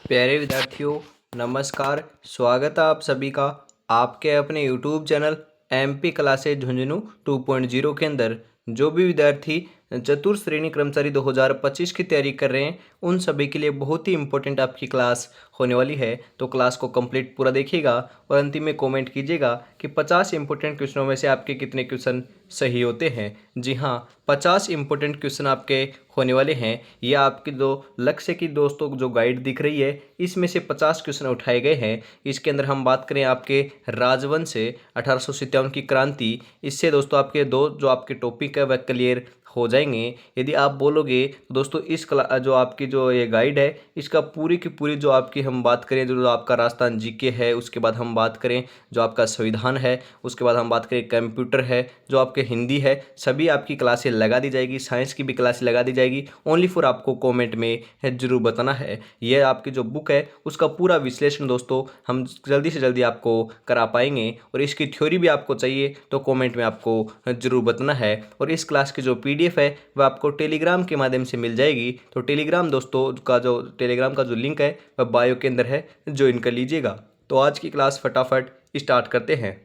प्यारे विद्यार्थियों, नमस्कार। स्वागत है आप सभी का आपके अपने YouTube channel MP classes Jhunjhunu 2.0 के अंदर। जो भी विद्यार्थी चतुर्थ श्रेणी कर्मचारी 2025 की तैयारी कर रहे हैं, उन सभी के लिए बहुत ही इंपॉर्टेंट आपकी क्लास होने वाली है। तो क्लास को कंप्लीट पूरा देखिएगा और अंतिम में कमेंट कीजिएगा कि 50 इंपॉर्टेंट क्वेश्चनों में से आपके कितने क्वेश्चन सही होते हैं। जी हाँ, 50 इंपॉर्टेंट क्वेश्चन आपके होने वाले हैं। ये आपकी जो लक्ष्य की दोस्तों जो गाइड दिख रही है, इसमें से 50 क्वेश्चन उठाए गए हैं। इसके अंदर हम बात करें आपके राजवंश से 1857 की क्रांति, इससे दोस्तों आपके दो जो आपके टॉपिक है वह क्लियर हो जाएंगे। यदि आप बोलोगे तो दोस्तों इस जो आपकी जो ये गाइड है, इसका पूरी की पूरी जो आपकी हम बात करें जो आपका राजस्थान जीके है, उसके बाद हम बात करें जो आपका संविधान है, उसके बाद हम बात करें कंप्यूटर है, जो आपके हिंदी है, सभी आपकी क्लासें लगा दी जाएगी। साइंस की भी क्लासें लगा दी जाएगी। ओनली फॉर आपको कमेंट में जरूर बताना है। यह आपकी जो बुक है उसका पूरा विश्लेषण दोस्तों हम जल्दी से जल्दी आपको करा पाएंगे, और इसकी थ्योरी भी आपको चाहिए तो कमेंट में आपको जरूर बताना है। और इस क्लास की जो पीडीएफ है वह आपको टेलीग्राम के माध्यम से मिल जाएगी। तो टेलीग्राम दोस्तों का जो टेलीग्राम का जो लिंक है वह बायो के अंदर है, ज्वाइन कर लीजिएगा। तो आज की क्लास फटाफट स्टार्ट करते हैं।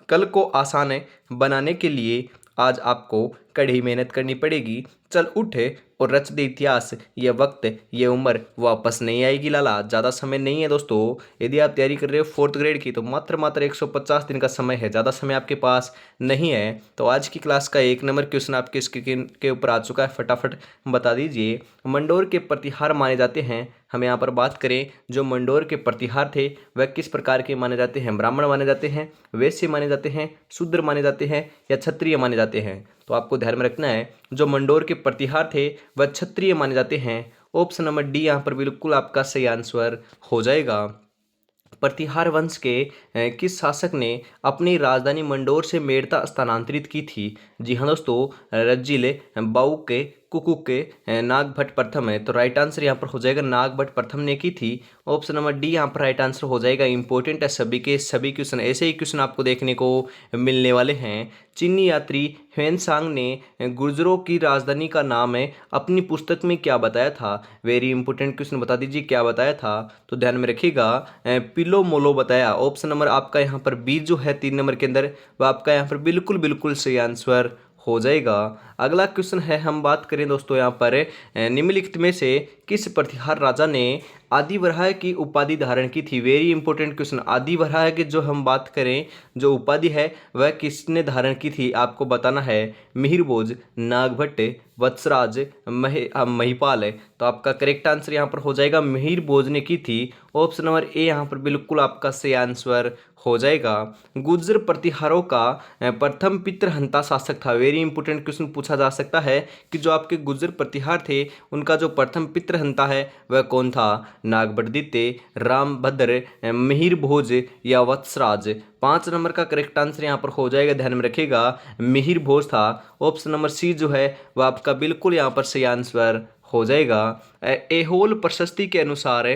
कल को आसान बनाने के लिए आज आपको कड़ी मेहनत करनी पड़ेगी। चल उठे और रच दे इतिहास, ये वक्त ये उम्र वापस नहीं आएगी लाला। ज़्यादा समय नहीं है दोस्तों। यदि आप तैयारी कर रहे हो फोर्थ ग्रेड की तो मात्र 150 दिन का समय है, ज़्यादा समय आपके पास नहीं है। तो आज की क्लास का 1 नंबर क्वेश्चन आपके स्क्रीन के ऊपर आ चुका है, फटाफट बता दीजिए। मंडोर के प्रतिहार माने जाते हैं। हम यहाँ पर बात करें जो मंडोर के प्रतिहार थे वह किस प्रकार के माने जाते हैं? ब्राह्मण माने जाते हैं, वैश्य माने जाते हैं, शूद्र माने जाते हैं या क्षत्रिय माने जाते हैं? तो आपको ध्यान में रखना है जो मंडोर के प्रतिहार थे वह क्षत्रिय माने जाते हैं। ऑप्शन नंबर डी यहाँ पर बिल्कुल आपका सही आंसर हो जाएगा। प्रतिहार वंश के किस शासक ने अपनी राजधानी मंडोर से मेड़ता स्थानांतरित की थी? जी हाँ दोस्तों, रज्जिले बाउके कुकुके नागभट्ट प्रथम है। तो राइट आंसर यहाँ पर हो जाएगा नागभट्ट प्रथम ने की थी। ऑप्शन नंबर डी यहाँ पर राइट आंसर हो जाएगा। इंपॉर्टेंट है सभी के सभी क्वेश्चन, ऐसे ही क्वेश्चन आपको देखने को मिलने वाले हैं। चीनी यात्री ह्वेनसांग ने गुर्जरों की राजधानी का नाम है अपनी पुस्तक में क्या बताया था? वेरी इंपॉर्टेंट क्वेश्चन, बता दीजिए क्या बताया था। तो ध्यान में रखिएगा, पिलो मोलो बताया। ऑप्शन नंबर आपका यहाँ पर बी जो है 3 नंबर के अंदर, वह आपका यहाँ पर बिल्कुल बिल्कुल सही आंसर हो जाएगा। अगला क्वेश्चन है, हम बात करें दोस्तों यहाँ पर निम्नलिखित में से किस प्रतिहार राजा ने आदिवराह की उपाधि धारण की थी? Very important question. आदिवराह की जो हम बात करें जो उपाधि है वह किसने धारण की थी आपको बताना है। मिहिरभोज, नागभट्ट, वत्सराज, महिपाल है। तो आपका करेक्ट आंसर यहाँ पर हो जाएगा मिहिरभोज ने की थी। ऑप्शन नंबर ए यहाँ पर बिल्कुल आपका सही आंसर हो जाएगा। गुर्जर प्रतिहारों का प्रथम पितृहंता शासक था। वेरी इंपॉर्टेंट क्वेश्चन पूछा जा सकता है कि जो आपके गुर्जर प्रतिहार थे उनका जो प्रथम पितृहंता है वह कौन था? नागभट्ट, रामभद्र, मिहिर भोज या वत्सराज? 5 नंबर का करेक्ट आंसर यहाँ पर हो जाएगा, ध्यान में रखिएगा, मिहिर भोज था। ऑप्शन नंबर सी जो है वह आपका बिल्कुल यहाँ पर सही आंसर हो जाएगा। एहोल प्रशस्ति के अनुसार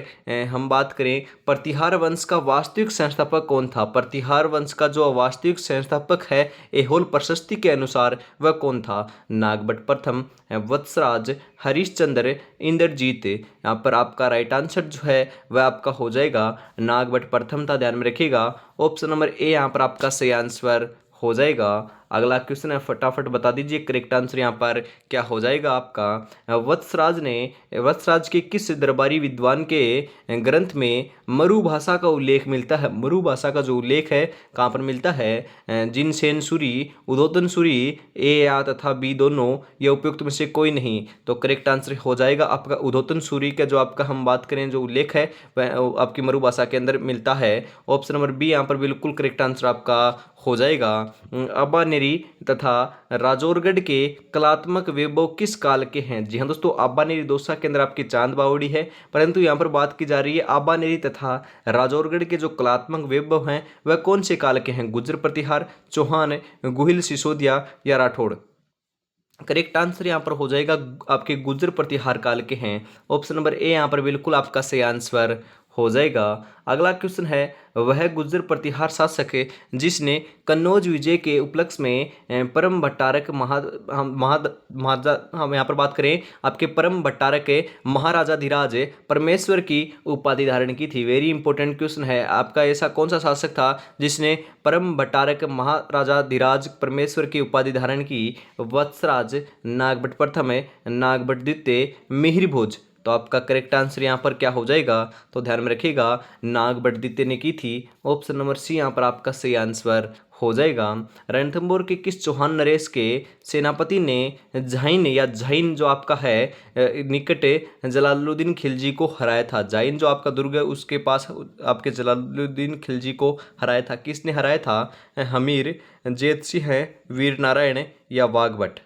हम बात करें प्रतिहार वंश का वास्तविक संस्थापक कौन था? प्रतिहार वंश का जो वास्तविक संस्थापक है एहोल प्रशस्ति के अनुसार वह कौन था? नागभट्ट प्रथम, वत्सराज, हरिश्चंद्र, इंद्रजीत? यहाँ पर आपका राइट आंसर जो है वह आपका हो जाएगा नागभट्ट प्रथम था, ध्यान में रखिएगा। ऑप्शन नंबर ए यहाँ पर आपका सही आंसर हो जाएगा। अगला क्वेश्चन है, फटाफट बता दीजिए करेक्ट आंसर यहाँ पर क्या हो जाएगा आपका। वत्सराज के किस दरबारी विद्वान के ग्रंथ में मरु भाषा का उल्लेख मिलता है? मरु भाषा का जो उल्लेख है कहाँ पर मिलता है? जिनसेन सूरी, उद्योतन सूरी, ए या तथा बी दोनों, या उपयुक्त में से कोई नहीं? तो करेक्ट आंसर हो जाएगा आपका उद्योतन सूरी का जो आपका हम बात करें जो उल्लेख है वह आपकी मरु भाषा के अंदर मिलता है। ऑप्शन नंबर बी यहाँ पर बिल्कुल करेक्ट आंसर आपका हो जाएगा। अब्बानेरी तथा राजौरगढ़ के कलात्मक वैभव किस काल के हैं? जी हाँ दोस्तों, अब्बानेरी दोसा के अंदर आपकी चांद बावड़ी है, परंतु यहाँ पर बात की जा रही है अब्बानेरी तथा राजौरगढ़ के जो कलात्मक वैभव हैं वह कौन से काल के हैं? गुर्जर प्रतिहार, चौहान, गुहिल, सिसोदिया या राठौड़? करेक्ट आंसर यहाँ पर हो जाएगा आपके गुर्जर प्रतिहार काल के हैं। ऑप्शन नंबर ए यहाँ पर बिल्कुल आपका सही आंसर हो जाएगा। अगला क्वेश्चन है, वह गुर्जर प्रतिहार शासक है जिसने कन्नौज विजय के उपलक्ष्य में परम भट्टारक हम यहाँ पर बात करें आपके परम भट्टारक के महाराजाधिराज परमेश्वर की उपाधि धारण की थी। वेरी इंपॉर्टेंट क्वेश्चन है आपका, ऐसा कौन सा शासक था जिसने परम भट्टारक महाराजाधिराज परमेश्वर की उपाधि धारण की? वत्सराज, नागभट्ट प्रथम, नागभट्ट द्वितीय, मिहिर भोज। तो आपका करेक्ट आंसर यहाँ पर क्या हो जाएगा? तो ध्यान में रखिएगा, नागभट्ट द्वितीय ने की थी। ऑप्शन नंबर सी यहाँ पर आपका सही आंसर हो जाएगा। रणथंभौर के किस चौहान नरेश के सेनापति ने झाइन जो आपका है निकट जलालुद्दीन खिलजी को हराया था? झाइन जो आपका दुर्ग है उसके पास आपके जलालुद्दीन खिलजी को हराया था। किसने हराया था? हमीर, जेत सिंह, वीर नारायण या वाघभट्ट?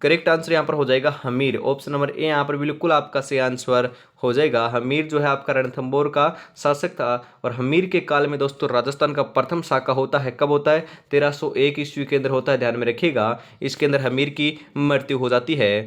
करेक्ट आंसर यहाँ पर हो जाएगा हमीर। ऑप्शन नंबर ए यहाँ पर बिल्कुल आपका सही आंसर हो जाएगा। हमीर जो है आपका रणथंभौर का शासक था और हमीर के काल में दोस्तों राजस्थान का प्रथम शाका होता है। कब होता है? 1301 ईस्वी के अंदर होता है, ध्यान में रखिएगा। इसके अंदर हमीर की मृत्यु हो जाती है।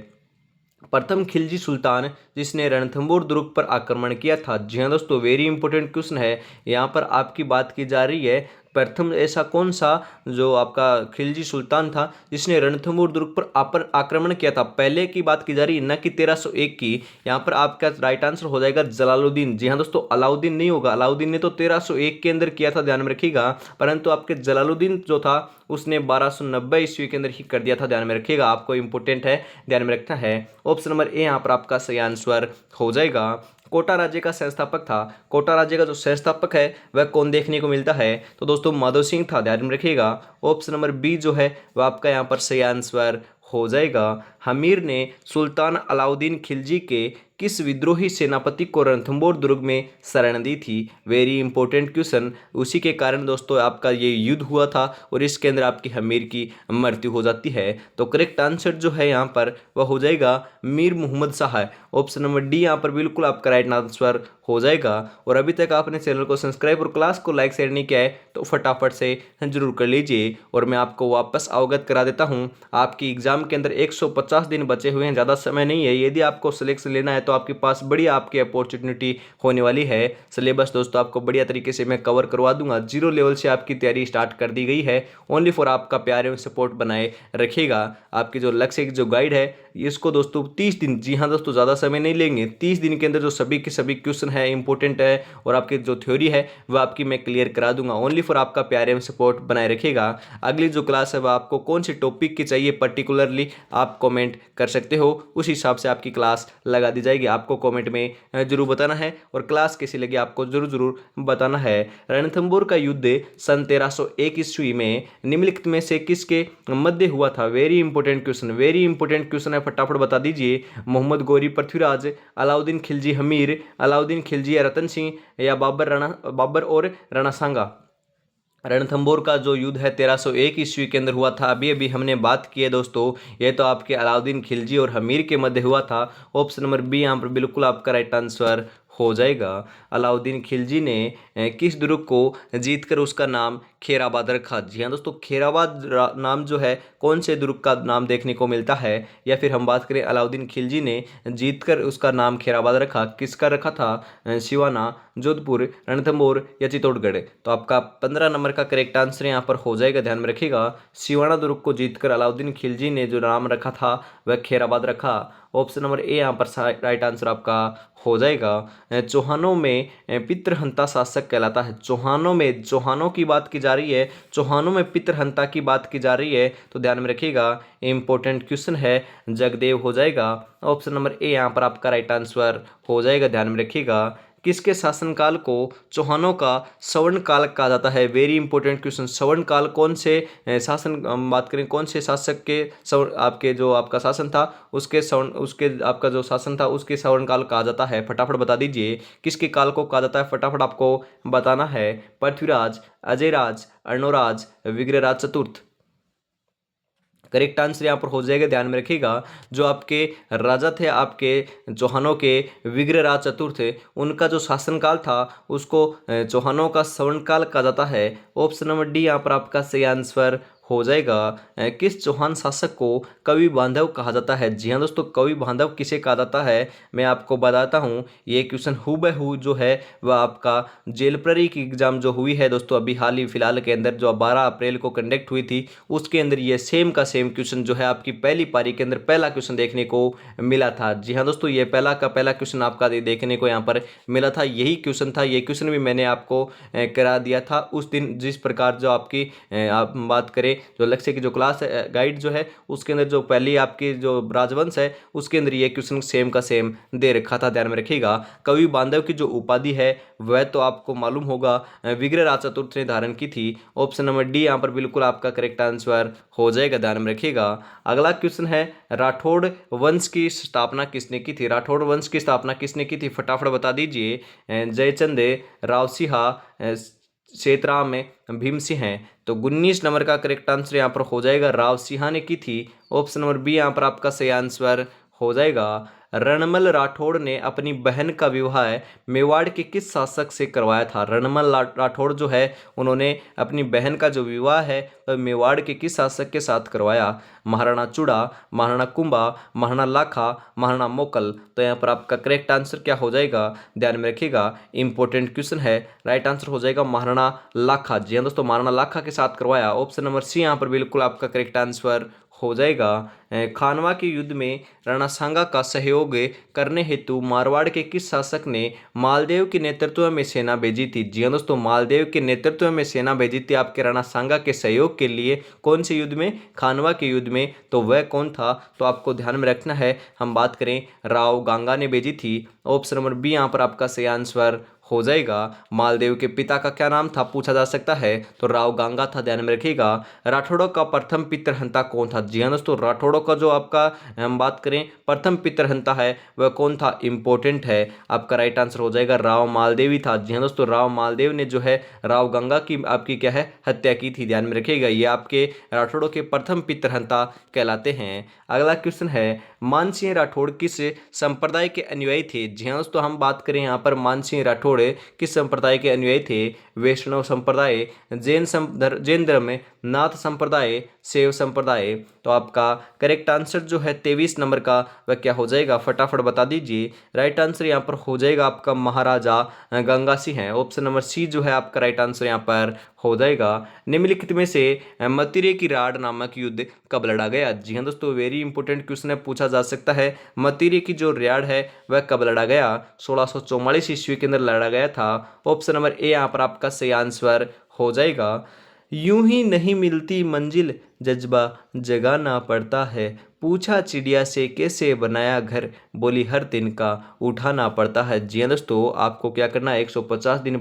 प्रथम खिलजी सुल्तान जिसने रणथंभौर दुर्ग पर आक्रमण किया था? जी हाँ दोस्तों, वेरी इंपॉर्टेंट क्वेश्चन है। यहाँ पर आपकी बात की जा रही है प्रथम ऐसा कौन सा जो आपका खिलजी सुल्तान था जिसने रणथंभौर दुर्ग पर आक्रमण किया था? पहले की बात की जा रही है, न कि 1301 की। यहाँ पर आपका राइट आंसर हो जाएगा जलालुद्दीन। जी हाँ दोस्तों, अलाउद्दीन नहीं होगा। अलाउद्दीन ने तो 1301 के अंदर किया था, ध्यान में रखिएगा, परंतु आपके जलालुद्दीन जो था उसने 1290 ईस्वी के अंदर ही कर दिया था, ध्यान में रखिएगा। आपको इंपोर्टेंट है, ध्यान में रखना है। ऑप्शन नंबर ए यहाँ पर आपका सही आंसर हो जाएगा। कोटा राज्य का संस्थापक था। कोटा राज्य का जो संस्थापक है वह कौन देखने को मिलता है? तो दोस्तों माधव सिंह था, ध्यान में रखिएगा। ऑप्शन नंबर बी जो है वह आपका यहाँ पर सही आंसर हो जाएगा। हमीर ने सुल्तान अलाउद्दीन खिलजी के किस विद्रोही सेनापति को रणथंभौर दुर्ग में शरण दी थी? Very important question. उसी के कारण दोस्तों आपका ये युद्ध हुआ था और इसके अंदर आपकी हमीर की मृत्यु हो जाती है। तो करेक्ट आंसर जो है यहाँ पर वह हो जाएगा Mir Muhammad Shah. Option number D यहाँ पर बिल्कुल आपका राइट आंसर हो जाएगा। और अभी तक आपने चैनल को सब्सक्राइब और क्लास को लाइक शेयर नहीं किया है तो फटाफट से जरूर कर लीजिए। और मैं आपको वापस अवगत करा देता हूँ, आपकी एग्जाम के अंदर 150 दिन बचे हुए हैं, ज़्यादा समय नहीं है। यदि आपको सिलेक्शन लेना है तो आपके पास बढ़िया आपकी अपॉर्चुनिटी होने वाली है। सिलेबस दोस्तों आपको बढ़िया तरीके से मैं कवर करवा दूंगा। 0 लेवल से आपकी तैयारी स्टार्ट कर दी गई है। ओनली फॉर आपका प्यार एवं सपोर्ट बनाए रखिएगा। आपकी जो लक्ष्य जो गाइड है इसको दोस्तों 30 दिन, जी हाँ दोस्तों ज़्यादा समय नहीं लेंगे, 30 दिन के अंदर जो सभी के सभी क्वेश्चन है इंपॉर्टेंट है और आपकी जो थ्योरी है वह आपकी मैं क्लियर करा दूंगा। ओनली फॉर आपका प्यार एवं सपोर्ट बनाए रखिएगा। अगली जो क्लास है वह आपको कौन सी टॉपिक की चाहिए पर्टिकुलरली आप कमेंट कर सकते हो, उस हिसाब से आपकी क्लास लगा दी जाएगी। आपको कमेंट में जरूर बताना है और क्लास कैसी लगी आपको जरूर बताना है। रणथंभौर का युद्ध सन 1301 ईस्वी में निम्नलिखित में से किसके मध्य हुआ था? Very important question, very important question है, फटाफट बता दीजिए। मोहम्मद गौरी पृथ्वीराज, अलाउद्दीन खिलजी हमीर, अलाउद्दीन खिलजी रतन सिंह या बाबर और राणा सांगा? रणथंभौर का जो युद्ध है 1301 ईस्वी के अंदर हुआ था। अभी अभी हमने बात की है दोस्तों, ये तो आपके अलाउद्दीन खिलजी और हमीर के मध्य हुआ था। ऑप्शन नंबर बी यहाँ पर बिल्कुल आपका राइट आंसर हो जाएगा। अलाउद्दीन खिलजी ने किस दुर्ग को जीतकर उसका नाम खेराबाद रखा? जी हाँ दोस्तों, खेराबाद नाम जो है कौन से दुर्ग का नाम देखने को मिलता है? या फिर हम बात करें अलाउद्दीन खिलजी ने जीतकर उसका नाम खेराबाद रखा, किसका रखा था? सिवाना, जोधपुर, रणथंभौर या चित्तौड़गढ़? तो आपका 15 नंबर का करेक्ट आंसर यहाँ पर हो जाएगा, ध्यान में रखिएगा। सिवाना दुर्ग को जीतकर अलाउद्दीन खिलजी ने जो नाम रखा था वह खेराबाद रखा। ऑप्शन नंबर ए यहाँ पर राइट आंसर आपका हो जाएगा। चौहानों में पितृहंता शासक कहलाता है। चौहानों की बात की जा रही है, चौहानों में पितृहंता की बात की जा रही है, तो ध्यान में रखिएगा इंपॉर्टेंट क्वेश्चन है, जगदेव हो जाएगा। ऑप्शन नंबर ए यहाँ पर आपका राइट आंसर हो जाएगा, ध्यान में रखिएगा। किसके शासनकाल को चौहानों का स्वर्ण काल कहा जाता है? Very important question. स्वर्ण काल कौन से शासन, हम बात करें कौन से शासक के आपके जो आपका शासन था उसके आपका जो शासन था उसके स्वर्ण काल कहा जाता है? फटाफट बता दीजिए किसके काल को कहा जाता है, फटाफट आपको बताना है। पृथ्वीराज, अजयराज, अर्णोराज, विग्रहराज चतुर्थ? करेक्ट आंसर यहाँ पर हो जाएगा, ध्यान में रखिएगा। जो आपके राजा थे आपके चौहानों के विग्रहराज चतुर्थ, उनका जो शासनकाल था उसको चौहानों का स्वर्णकाल कहा जाता है। ऑप्शन नंबर डी यहाँ पर आपका सही आंसर हो जाएगा किस चौहान शासक को कवि बांधव कहा जाता है। जी हाँ दोस्तों, कवि बांधव किसे कहा जाता है मैं आपको बताता हूँ। ये क्वेश्चन हूबहू जो है वह आपका जेल प्ररी की एग्जाम जो हुई है दोस्तों अभी हाल ही फिलहाल के अंदर, जो 12 अप्रैल को कंडक्ट हुई थी, उसके अंदर ये सेम का सेम क्वेश्चन जो है आपकी पहली पारी के अंदर पहला क्वेश्चन देखने को मिला था। जी हाँ दोस्तों, ये पहला का पहला क्वेश्चन आपका देखने को यहाँ पर मिला था, यही क्वेश्चन था। ये क्वेश्चन भी मैंने आपको करा दिया था उस दिन, जिस प्रकार जो आपकी आप बात करें जो लक्ष्य की जो क्लास गाइड जो है उसके अंदर जो पहली आपकी जो राजवंश है उसके अंदर ये क्वेश्चन सेम का सेम दे रखा था, ध्यान में रखिएगा। कवि बांधव की जो उपाधि है वह तो आपको मालूम होगा विग्रहराज चतुर्थ ने धारण की थी। ऑप्शन नंबर डी यहाँ पर बिल्कुल आपका करेक्ट आंसर हो जाएगा, ध्यान में रखिएगा। अगला क्वेश्चन है राठौड़ वंश की स्थापना किसने की थी। राठौड़ वंश की स्थापना किसने की थी, फटाफट बता दीजिए। जयचंद, रावसिहा, सेतराम, भीम सिंह हैं। तो 19 नंबर का करेक्ट आंसर यहाँ पर हो जाएगा राव सिंह ने की थी। ऑप्शन नंबर बी यहाँ पर आपका सही आंसर हो जाएगा। रणमल राठौड़ ने अपनी बहन का विवाह मेवाड़ के किस शासक से करवाया था। रणमल राठौड़ जो है उन्होंने अपनी बहन का जो विवाह है वह मेवाड़ के किस शासक के साथ करवाया। महाराणा चूड़ा, महाराणा कुंभा, महाराणा लाखा, महाराणा मोकल। तो यहाँ पर आपका करेक्ट आंसर क्या हो जाएगा, ध्यान में रखिएगा, इंपॉर्टेंट क्वेश्चन है। राइट आंसर हो जाएगा महाराणा लाखा। जी हाँ दोस्तों, महाराणा लाखा के साथ करवाया। ऑप्शन नंबर सी यहाँ पर बिल्कुल आपका करेक्ट आंसर हो जाएगा। खानवा के युद्ध में राणा सांगा का सहयोग करने हेतु मारवाड़ के किस शासक ने मालदेव के नेतृत्व में सेना भेजी थी। जी हाँ दोस्तों, मालदेव के नेतृत्व में सेना भेजी थी आपके राणा सांगा के सहयोग के लिए। कौन से युद्ध में, खानवा के युद्ध में। तो वह कौन था, तो आपको ध्यान में रखना है, हम बात करें राव गांगा ने भेजी थी। ऑप्शन नंबर बी यहाँ पर आपका सही आंसर हो जाएगा। मालदेव के पिता का क्या नाम था पूछा जा सकता है, तो राव गांगा था, ध्यान में रखिएगा। राठौड़ों का प्रथम पितृहंता कौन था। जी हाँ दोस्तों, राठौड़ों का जो आपका हम बात करें प्रथम पितृहंता है वह कौन था, इंपॉर्टेंट है। आपका राइट आंसर हो जाएगा राव मालदेव ही था। जी हाँ दोस्तों, राव मालदेव ने जो है राव गंगा की आपकी क्या है हत्या की थी, ध्यान में रखिएगा। ये आपके राठौड़ों के प्रथम पितृहंता कहलाते हैं। अगला क्वेश्चन है मानसिंह राठौड़ किस संप्रदाय के अनुयायी थे। जी हाँ दोस्तों, हम बात करें यहाँ पर मानसिंह राठौड़ किस संप्रदाय के अनुयायी थे। वैष्णव संप्रदाय, जैन धर्म में, नाथ संप्रदाय, शैव संप्रदाय। तो आपका करेक्ट आंसर जो है 23 नंबर का वह क्या हो जाएगा, फटाफट बता दीजिए। राइट आंसर यहाँ पर हो जाएगा आपका महाराजा गंगा सिंह है। ऑप्शन नंबर सी जो है आपका राइट आंसर यहाँ पर हो जाएगा। निम्नलिखित में से मतिरे की राड नामक युद्ध कब लड़ा गया। जी हाँ दोस्तों, वेरी इंपॉर्टेंट क्वेश्चन है, पूछा जा सकता है। मतिरे की जो रियाड़ है वह कब लड़ा गया, 1644 ईस्वी के अंदर लड़ा गया था। ऑप्शन नंबर ए यहाँ पर आपका सही आंसर हो जाएगा। यूं ही नहीं मिलती मंजिल, जज्बा जगाना पड़ता है। पूछा चिड़िया से कैसे बनाया घर, बोली हर दिन का उठाना पड़ता है। जी हाँ दोस्तों, आपको क्या करना है, 150 दिन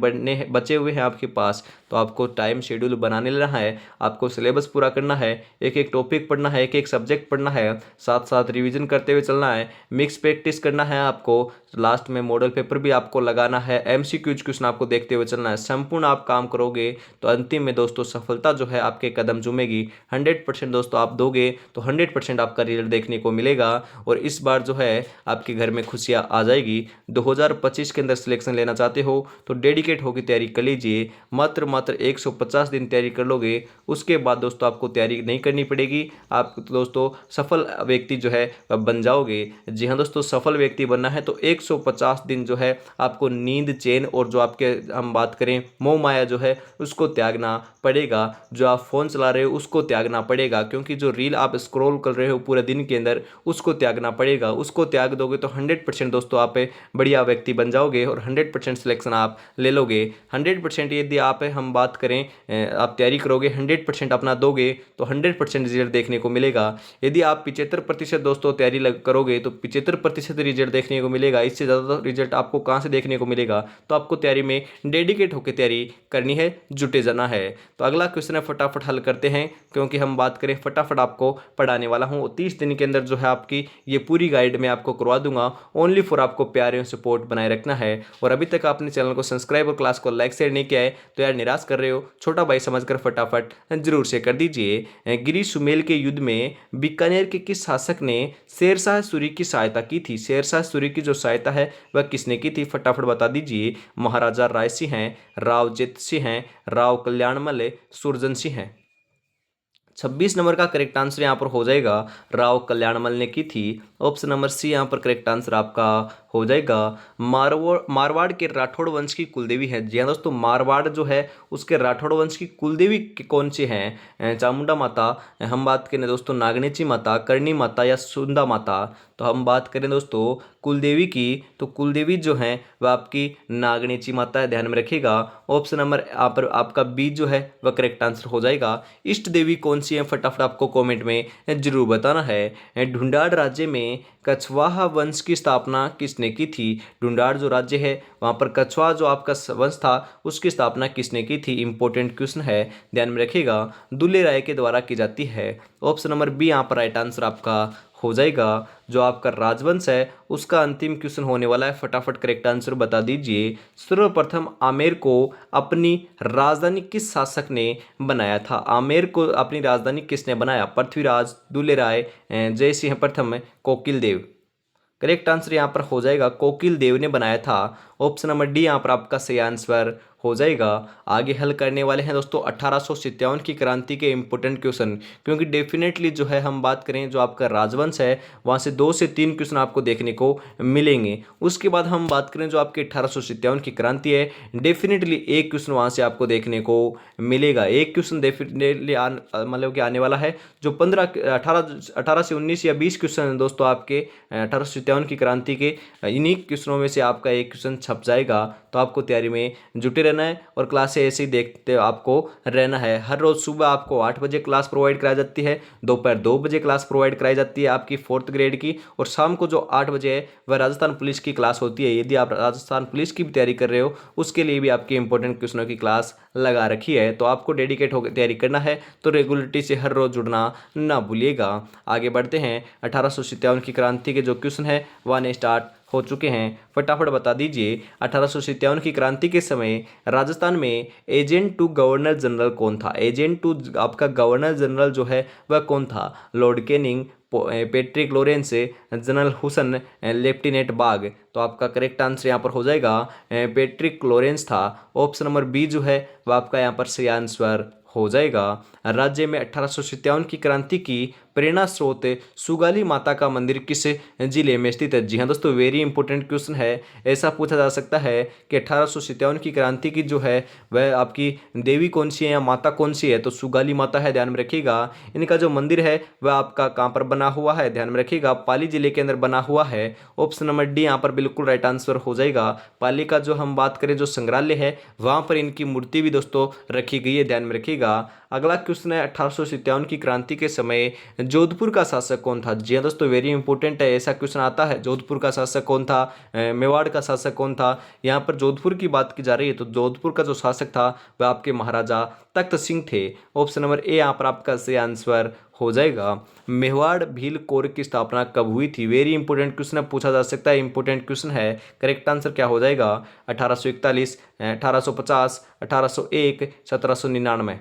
बचे हुए हैं आपके पास, तो आपको टाइम शेड्यूल बनाने लेना है, आपको सिलेबस पूरा करना है, एक एक टॉपिक पढ़ना है, एक एक सब्जेक्ट पढ़ना है, साथ साथ रिवीजन करते हुए चलना है, मिक्स प्रैक्टिस करना है आपको, लास्ट में मॉडल पेपर भी आपको लगाना है, एमसीक्यूज क्वेश्चन आपको देखते हुए चलना है। संपूर्ण आप काम करोगे तो अंतिम में दोस्तों सफलता जो है आपके कदम चूमेगी। 100% दोस्तों आप दोगे तो 100% आपका रिजल्ट देखने को मिलेगा, और इस बार जो है आपके घर में खुशियां आ जाएगी। 2025 के अंदर सिलेक्शन लेना चाहते हो तो डेडिकेट होकर तैयारी कर लीजिए। मात्र 150 दिन तैयारी कर लोगे, उसके बाद दोस्तों आपको तैयारी नहीं करनी पड़ेगी, आप दोस्तों सफल व्यक्ति जो है बन जाओगे। जी हाँ दोस्तों, सफल व्यक्ति बनना है तो 150 दिन जो है आपको नींद, चैन और जो आपके हम बात करें मोह माया जो है उसको त्यागना पड़ेगा। जो आप फोन चला रहे हो उसको त्यागना पड़ेगा, क्योंकि जो रील आप स्क्रॉल कर रहे हो पूरे दिन के अंदर उसको त्यागना पड़ेगा। उसको त्याग दोगे तो 100% दोस्तों आप बढ़िया व्यक्ति बन जाओगे और 100% सिलेक्शन आप ले लोगे। 100% यदि आप हम बात करें आप तैयारी करोगे, 100% अपना दोगे तो 100% रिजल्ट देखने को मिलेगा। यदि आप 75% दोस्तों तैयारी करोगे तो 75% रिजल्ट देखने को मिलेगा। इससे ज़्यादा रिजल्ट आपको कहाँ से देखने को मिलेगा, तो आपको तैयारी में डेडिकेट होकर तैयारी करनी है, जुटे जाना है। तो अगला क्वेश्चन है फटाफट हल करते हैं, क्योंकि हम बात करें फटाफट आपको पढ़ाने वाला हूँ। 30 दिन के अंदर जो है आपकी ये पूरी गाइड मैं आपको करवा दूंगा, ओनली फॉर आपको प्यारे और सपोर्ट बनाए रखना है। और अभी तक आपने चैनल को सब्सक्राइब और क्लास को लाइक शेयर नहीं किया है तो यार निराश कर रहे हो, छोटा भाई समझकर फटाफट जरूर से कर दीजिए। गिरी सुमेल के युद्ध में बीकानेर के किस शासक ने शेरशाह सूरी की सहायता की थी। शेरशाह सूरी की जो सहायता है वह किसने की थी, फटाफट बता दीजिए। महाराजा राय सिंह हैं, राव जेत सिंह हैं, राव कल्याणमल, सुरजन सिंह हैं। 26 नंबर का करेक्ट आंसर यहाँ पर हो जाएगा राव कल्याणमल ने की थी। ऑप्शन नंबर सी यहाँ पर करेक्ट आंसर आपका हो जाएगा। मारवाड़ के राठौड़ वंश की कुलदेवी है। जी हाँ दोस्तों, मारवाड़ जो है उसके राठौड़ वंश की कुलदेवी कौन सी हैं? चामुंडा माता, हम बात करें दोस्तों नागनेची माता, करणी माता या सुंदा माता। तो हम बात करें दोस्तों कुलदेवी की, तो कुलदेवी जो है वह आपकी नागनेची माता है, ध्यान में रखिएगा। ऑप्शन नंबर यहाँ पर आपका बी जो है वह करेक्ट आंसर हो जाएगा। इष्ट देवी कौन सी है? फटाफट आपको कमेंट में जरूर बताना है। ढूंढाड़ राज्य में कछवाहा वंश की स्थापना किसने की थी? ढूंढाड़ जो राज्य है वहां पर कछवा जो आपका वंश था उसकी स्थापना किसने की थी? इंपॉर्टेंट क्वेश्चन है, ध्यान में रखिएगा। दुल्ले राय के द्वारा की जाती है। ऑप्शन नंबर बी यहाँ पर राइट आंसर आपका हो जाएगा। जो आपका राजवंश है उसका अंतिम क्वेश्चन होने वाला है, फटाफट करेक्ट आंसर बता दीजिए। सर्वप्रथम आमेर को अपनी राजधानी किस शासक ने बनाया था? आमेर को अपनी राजधानी किसने बनाया? पृथ्वीराज, दुल्ले राय, जय सिंह प्रथम, कोकिल देव। करेक्ट आंसर यहाँ पर हो जाएगा कोकिल देव ने बनाया था। ऑप्शन नंबर डी यहाँ पर आपका सही आंसर हो जाएगा। आगे हल करने वाले हैं दोस्तों 1857 की क्रांति के इंपोर्टेंट क्वेश्चन, क्योंकि डेफिनेटली जो है हम बात करें जो आपका राजवंश है वहाँ से 2 से 3 क्वेश्चन आपको देखने को मिलेंगे। उसके बाद हम बात करें जो आपकी 1857 की क्रांति है, डेफिनेटली एक क्वेश्चन वहाँ से आपको देखने को मिलेगा। एक क्वेश्चन डेफिनेटली मतलब कि आने वाला है। जो 18 से 19 या 20 क्वेश्चन हैं दोस्तों आपके 1857 की क्रांति के, इन्हीं क्वेश्चनों में से आपका एक क्वेश्चन छप जाएगा। तो आपको तैयारी में जुटे रहना है और क्लासें ऐसे ही देखते आपको रहना है। हर रोज सुबह आपको 8 बजे क्लास प्रोवाइड कराई जाती है, दोपहर 2 बजे क्लास प्रोवाइड कराई जाती है आपकी 4th ग्रेड की, और शाम को जो 8 बजे है वह राजस्थान पुलिस की क्लास होती है। यदि आप राजस्थान पुलिस की भी तैयारी कर रहे हो उसके लिए भी आपकी इंपॉर्टेंट क्वेश्चनों की क्लास लगा रखी है। तो आपको डेडिकेट होकर तैयारी करना है, तो रेगुलरिटी से हर रोज जुड़ना ना भूलिएगा। आगे बढ़ते हैं। 1857 की क्रांति के जो क्वेश्चन है वह ने स्टार्ट हो चुके हैं, फटाफट बता दीजिए। 1857 की क्रांति के समय राजस्थान में एजेंट टू गवर्नर जनरल कौन था? एजेंट टू आपका गवर्नर जनरल जो है वह कौन था? Lord Canning, Patrick Lawrence, general हुसन, लेफ्टिनेंट बाग। तो आपका करेक्ट आंसर यहाँ पर हो जाएगा पैट्रिक लॉरेंस था। ऑप्शन नंबर बी जो है वह आपका यहाँ पर सही आंसर हो जाएगा। राज्य में 1857 की क्रांति की प्रेरणा स्रोत सुगाली माता का मंदिर किस जिले में स्थित है? जी हाँ दोस्तों, वेरी इंपॉर्टेंट क्वेश्चन है। ऐसा पूछा जा सकता है कि 1857 की क्रांति की जो है वह आपकी देवी कौन सी है या माता कौन सी है? तो सुगाली माता है, ध्यान में रखिएगा। इनका जो मंदिर है वह आपका कहाँ पर बना हुआ है? ध्यान में रखिएगा, पाली जिले के अंदर बना हुआ है। ऑप्शन नंबर डी यहाँ पर बिल्कुल राइट आंसर हो जाएगा। पाली का जो हम बात करें जो संग्रहालय है वहाँ पर इनकी मूर्ति भी दोस्तों रखी गई है, ध्यान में रखिएगा। अगला क्वेश्चन है 1857 की क्रांति के समय जोधपुर का शासक कौन था? जी हाँ दोस्तों, वेरी इंपॉर्टेंट है, ऐसा क्वेश्चन आता है। जोधपुर का शासक कौन था? मेवाड़ का शासक कौन था? यहाँ पर जोधपुर की बात की जा रही है, तो जोधपुर का जो शासक था वह आपके महाराजा तख्त सिंह थे। ऑप्शन नंबर ए यहाँ पर आपका सही आंसर हो जाएगा। मेवाड़ भील कोर की स्थापना कब हुई थी? वेरी इंपॉर्टेंट क्वेश्चन है, पूछा जा सकता है, इंपॉर्टेंट क्वेश्चन है। करेक्ट आंसर क्या हो जाएगा? 1841, 1850, 1801, 1799।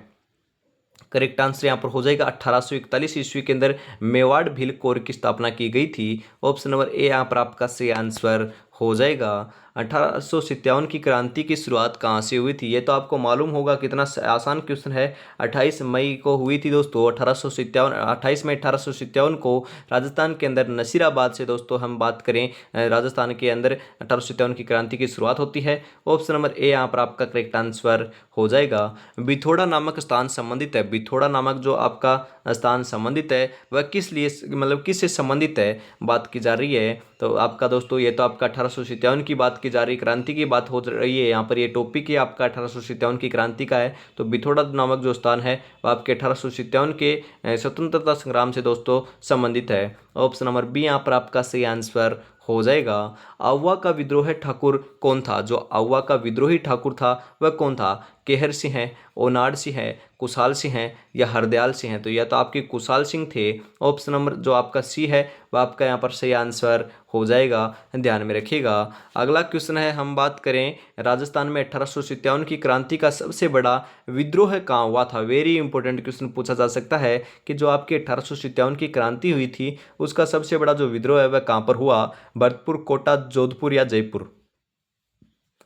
करेक्ट आंसर यहाँ पर हो जाएगा 1841 ईस्वी के अंदर मेवाड़ भील कोर की स्थापना की गई थी। ऑप्शन नंबर ए यहाँ पर आपका सही आंसर हो जाएगा। 1857 की क्रांति की शुरुआत कहाँ से हुई थी? ये तो आपको मालूम होगा, कितना आसान क्वेश्चन है। 28 मई को हुई थी दोस्तों 1857। 28 मई 1857 को राजस्थान के अंदर नसीराबाद से दोस्तों हम बात करें राजस्थान के अंदर 1857 की क्रांति की शुरुआत होती है। ऑप्शन नंबर ए यहाँ पर आपका करेक्ट आंसर हो जाएगा। बिथोड़ा नामक स्थान संबंधित है। बिथोड़ा नामक जो आपका स्थान संबंधित है वह किस लिए मतलब किस से संबंधित है बात की जा रही है? तो आपका दोस्तों ये तो आपका 1857 की बात की जा रही, क्रांति की बात हो रही है। यहाँ पर ये टॉपिक ही आपका 1857 की क्रांति का है। तो बिथोड़ा नामक जो स्थान है वह आपके 1857 के स्वतंत्रता संग्राम से दोस्तों संबंधित है। ऑप्शन नंबर बी यहाँ पर आपका सही आंसर हो जाएगा। आउवा का विद्रोही ठाकुर कौन था? जो आउवा का विद्रोही ठाकुर था वह कौन था? केहर सिंह है, ओनाड सिंह है, कुशाल सिंह है या हरदयाल सिंह है? तो यह तो आपके कुशाल सिंह थे। ऑप्शन नंबर जो आपका सी है वह आपका यहाँ पर सही आंसर हो जाएगा, ध्यान में रखिएगा। अगला क्वेश्चन है, हम बात करें राजस्थान में 1857 की क्रांति का सबसे बड़ा विद्रोह कहाँ हुआ था? वेरी इंपॉर्टेंट क्वेश्चन पूछा जा सकता है कि जो आपकी 1857 की क्रांति हुई थी उसका सबसे बड़ा जो विद्रोह है वह कहाँ पर हुआ? भरतपुर, कोटा, जोधपुर या जयपुर?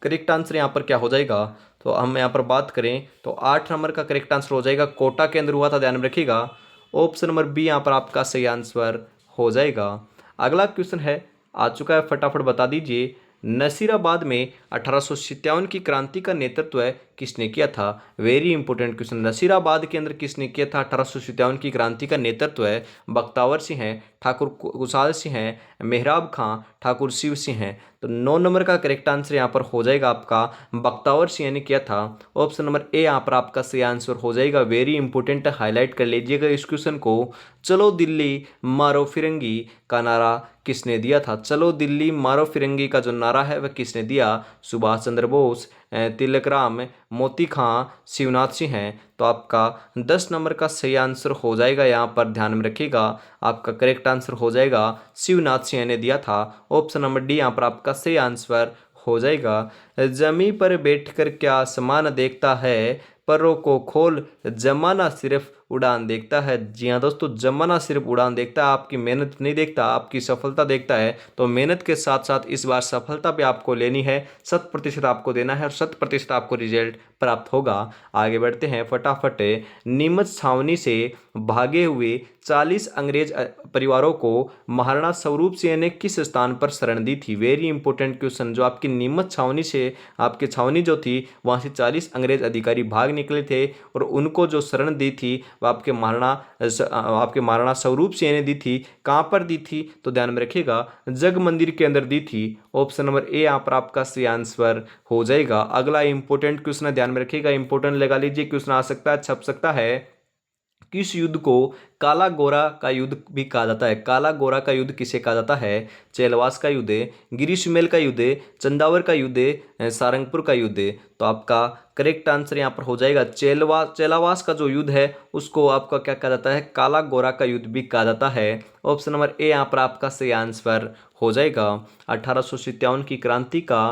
करेक्ट आंसर यहाँ पर क्या हो जाएगा, तो हम यहाँ पर बात करें तो 8 नंबर का करेक्ट आंसर हो जाएगा, कोटा के अंदर हुआ था, ध्यान में रखिएगा। ऑप्शन नंबर बी यहाँ पर आपका सही आंसर हो जाएगा। अगला क्वेश्चन है, आ चुका है, फटाफट बता दीजिए। नसीराबाद में 1857 की क्रांति का नेतृत्व किसने किया था? Very important question. नसीराबाद के अंदर किसने किया था 1857 की क्रांति का नेतृत्व? बख्तावर सिंह हैं, ठाकुर कुशाल सिंह हैं, मेहराब खां, ठाकुर शिव सिंह हैं। तो 9 नंबर का करेक्ट आंसर यहाँ पर हो जाएगा आपका बख्तावर सिंह ने किया था। ऑप्शन नंबर ए यहाँ पर आपका सही आंसर हो जाएगा। वेरी इंपॉर्टेंट, हाईलाइट कर लीजिएगा इस क्वेश्चन को। चलो दिल्ली मारो फिरंगी का नारा किसने दिया था? चलो दिल्ली मारो फिरंगी का जो नारा है वह किसने दिया? सुभाष चंद्र बोस, तिलक राम, मोती खां, शिवनाथ सिंह हैं। तो आपका 10 नंबर का सही आंसर हो जाएगा, यहाँ पर ध्यान में रखिएगा। आपका करेक्ट आंसर हो जाएगा शिवनाथ सिंह ने दिया था। ऑप्शन नंबर डी यहाँ पर आपका सही आंसर हो जाएगा। जमी पर बैठकर क्या आसमान देखता है, परों को खोल जमाना सिर्फ उड़ान देखता है। जी हाँ दोस्तों, जमाना सिर्फ उड़ान देखता है, आपकी मेहनत नहीं देखता, आपकी सफलता देखता है। तो मेहनत के साथ साथ इस बार सफलता भी आपको लेनी है, 100% आपको देना है और 100% आपको रिजल्ट प्राप्त होगा। आगे बढ़ते हैं फटाफट। नीमच छावनी से भागे हुए 40 अंग्रेज परिवारों को महाराणा स्वरूप सिंह ने किस स्थान पर शरण दी थी? Very important question. जो आपकी नीमच छावनी से, आपकी छावनी जो थी वहाँ से 40 अंग्रेज अधिकारी भाग निकले थे और उनको जो शरण दी थी वह आपके महाराणा स्वरूप सिंह ने दी थी। कहाँ पर दी थी? तो ध्यान में रखिएगा, जग मंदिर के अंदर दी थी। ऑप्शन नंबर ए यहाँ पर आपका सही आंसर हो जाएगा। अगला इंपॉर्टेंट क्वेश्चन है, ध्यान में रखिएगा, इंपॉर्टेंट लगा लीजिए, क्वेश्चन आ सकता है, छप सकता है। किस युद्ध को काला गोरा का युद्ध भी कहा जाता है? काला गोरा का युद्ध किसे कहा जाता है? चेलवास का युद्ध, गिरीशमेल का युद्ध, चंदावर का युद्ध, सारंगपुर का युद्ध। तो आपका करेक्ट आंसर यहाँ पर हो जाएगा चेलावास का जो युद्ध है उसको आपका क्या कहा जाता है? काला गोरा का युद्ध भी कहा जाता है। ऑप्शन नंबर ए यहाँ पर आपका सही आंसर हो जाएगा। 1857 की क्रांति का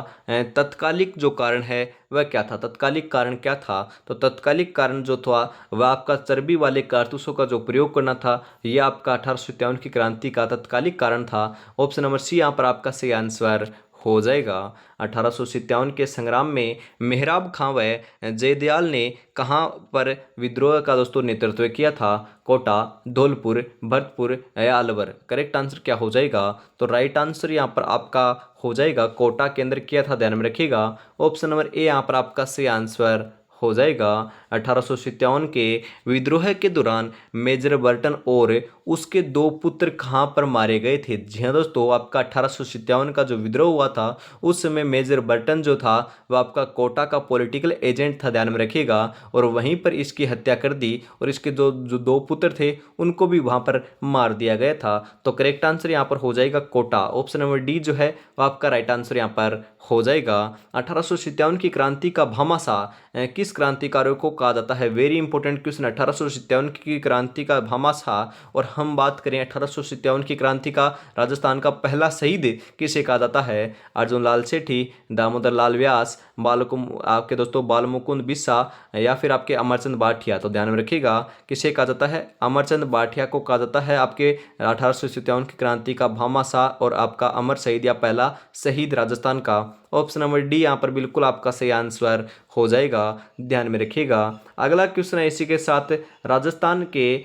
तत्कालिक जो कारण है वह क्या था? तत्कालिक कारण क्या था? तो तत्कालिक कारण जो था वह आपका चर्बी वाले कारतूसों का जो प्रयोग करना था, यह आपका 1857 की क्रांति का तत्कालिक कारण था। ऑप्शन नंबर सी यहाँ पर आपका सही आंसर हो जाएगा। 1857 के संग्राम में मेहराब खां व जयदयाल ने कहाँ पर विद्रोह का दोस्तों नेतृत्व किया था? कोटा, धौलपुर, भरतपुर या अलवर। करेक्ट आंसर क्या हो जाएगा? तो राइट आंसर यहाँ पर आपका हो जाएगा कोटा के अंदर किया था, ध्यान में रखिएगा। ऑप्शन नंबर ए यहाँ पर आपका सही आंसर हो जाएगा। 1857 के विद्रोह के दौरान मेजर बर्टन और उसके 2 पुत्र कहाँ पर मारे गए थे? जी हाँ दोस्तों, आपका 1857 का जो विद्रोह हुआ था उस समय मेजर बर्टन जो था वह आपका कोटा का पॉलिटिकल एजेंट था, ध्यान में रखिएगा, और वहीं पर इसकी हत्या कर दी और इसके जो 2 पुत्र थे उनको भी वहाँ पर मार दिया गया था। तो करेक्ट आंसर यहाँ पर हो जाएगा कोटा। ऑप्शन नंबर डी जो है वह आपका राइट आंसर यहाँ पर हो जाएगा। 1857 की क्रांति का भामाशाह किस क्रांतिकारियों को कहा जाता है? Very important question. 1857 की क्रांति का भामाशाह, और हम बात करें 1857 की क्रांति का राजस्थान का पहला शहीद किसे कहा जाता है? अर्जुन लाल सेठी, दामोदर लाल व्यास, आपके दोस्तों बालमुकुंद बिस्सा या फिर आपके अमरचंद भाटिया। तो ध्यान में रखिएगा किसे कहा जाता है? अमरचंद भाटिया को कहा जाता है आपके 1857 की क्रांति का भामाशाह और आपका अमर शहीद या पहला शहीद राजस्थान का। ऑप्शन नंबर डी यहाँ पर बिल्कुल आपका सही आंसर हो जाएगा, ध्यान में रखिएगा। अगला क्वेश्चन है इसी के साथ, राजस्थान के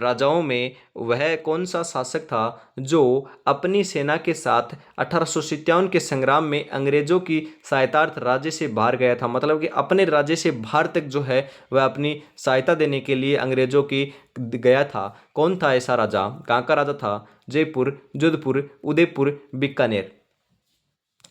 राजाओं में वह कौन सा शासक था जो अपनी सेना के साथ 1857 के संग्राम में अंग्रेजों की सहायतार्थ राज्य से बाहर गया था? मतलब कि अपने राज्य से बाहर तक जो है वह अपनी सहायता देने के लिए अंग्रेजों की गया था। कौन था ऐसा राजा? कहाँ का राजा था? जयपुर, जोधपुर, उदयपुर, बीकानेर।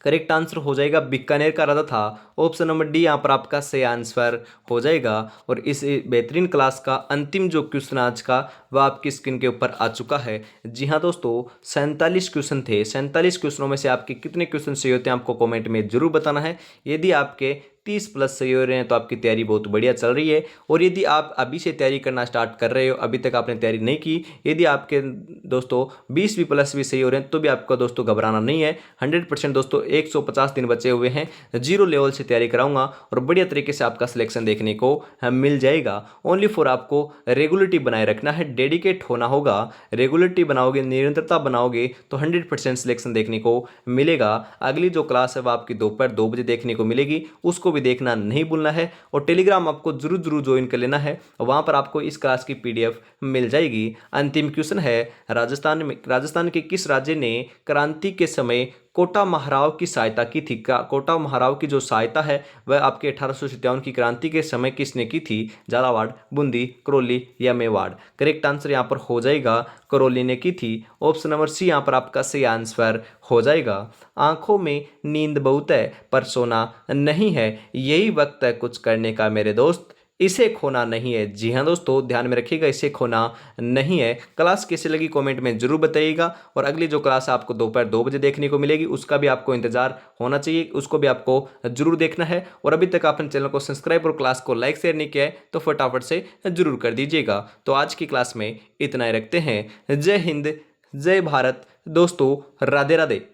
करेक्ट आंसर हो जाएगा बीकानेर का राजा था। ऑप्शन नंबर डी यहाँ पर आपका सही आंसर हो जाएगा। और इस बेहतरीन क्लास का अंतिम जो क्वेश्चन आज का वह आपकी स्क्रीन के ऊपर आ चुका है। जी हाँ दोस्तों, 47 क्वेश्चन थे। 47 क्वेश्चनों में से आपके कितने क्वेश्चन सही होते हैं आपको कमेंट में जरूर बताना है। यदि आपके 30+ सही हो रहे हैं तो आपकी तैयारी बहुत बढ़िया चल रही है। और यदि आप अभी से तैयारी करना स्टार्ट कर रहे हो, अभी तक आपने तैयारी नहीं की, यदि आपके दोस्तों 20+ भी सही हो रहे हैं तो भी आपको दोस्तों घबराना नहीं है। 100% दोस्तों 150 दिन बचे हुए हैं, 0 लेवल से तैयारी कराऊंगा और बढ़िया तरीके से आपका सिलेक्शन देखने को मिल जाएगा। ओनली फॉर आपको रेगुलरिटी बनाए रखना है, डेडिकेट होना होगा, रेगुलरिटी बनाओगे, निरंतरता बनाओगे तो 100% सिलेक्शन देखने को मिलेगा। अगली जो क्लास है वो आपकी दोपहर 2 बजे देखने को मिलेगी, उसको भी देखना नहीं भूलना है। और टेलीग्राम आपको जरूर जरूर ज्वाइन कर लेना है, वहां पर आपको इस क्लास की पीडीएफ मिल जाएगी। अंतिम क्वेश्चन है, राजस्थान के किस राज्य ने क्रांति के समय कोटा महाराव की सहायता की थी? कोटा महाराव की जो सहायता है वह आपके 1857 की क्रांति के समय किसने की थी? झालावाड़, बूंदी, करौली या मेवाड़? करेक्ट आंसर यहाँ पर हो जाएगा करौली ने की थी। ऑप्शन नंबर सी यहाँ पर आपका सही आंसर हो जाएगा। आंखों में नींद बहुत है पर सोना नहीं है, यही वक्त है कुछ करने का मेरे दोस्त, इसे खोना नहीं है। जी हाँ दोस्तों, ध्यान में रखिएगा, इसे खोना नहीं है। क्लास कैसे लगी कमेंट में जरूर बताइएगा। और अगली जो क्लास आपको दोपहर 2 बजे देखने को मिलेगी उसका भी आपको इंतजार होना चाहिए, उसको भी आपको जरूर देखना है। और अभी तक आपने चैनल को सब्सक्राइब और क्लास को लाइक शेयर नहीं किया है तो फटाफट से जरूर कर दीजिएगा। तो आज की क्लास में इतना ही रखते हैं। जय हिंद, जय भारत दोस्तों, राधे राधे।